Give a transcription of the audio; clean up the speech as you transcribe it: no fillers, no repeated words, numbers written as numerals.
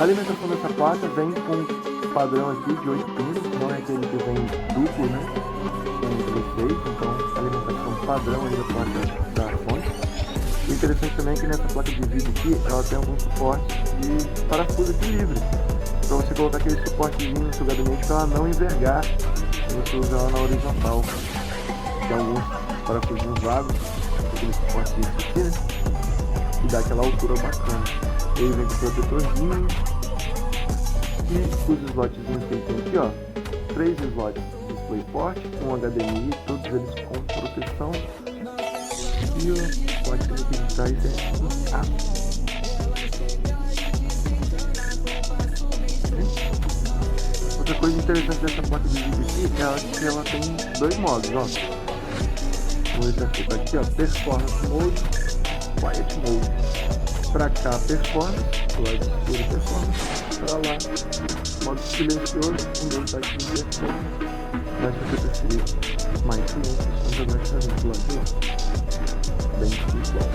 A alimentação dessa placa vem com padrão aqui de 8 pinos, não é aquele que vem duplo, né? Com 16, então a alimentação padrão aí da placa da fonte. O interessante também é que nessa placa de vídeo aqui, ela tem algum suporte de parafuso aqui livre, para você colocar aquele suportezinho no seu gabinete para ela não envergar se você usar ela na horizontal. Tem alguns parafusinhos vagos, aquele suportezinho aqui, né? E dá aquela altura bacana. Ele vem com protetorzinho e os slotzinhos que ele tem aqui, ó, 3 slots de DisplayPort, um HDMI, todos eles com proteção, e o slot aqui de trás é um aço. Outra coisa interessante dessa placa de vídeo aqui é que ela tem 2 modos, ó. Vamos ver se tá aqui, ó, Performance Mode, Quiet Mode. Pra cá, Performance, do lado escuro, Performance. Pra lá, modo silencioso, com 2 taquinhos de efeito. Mas se você preferir mais silêncio, os computadores também do lado de lá. Bem igual.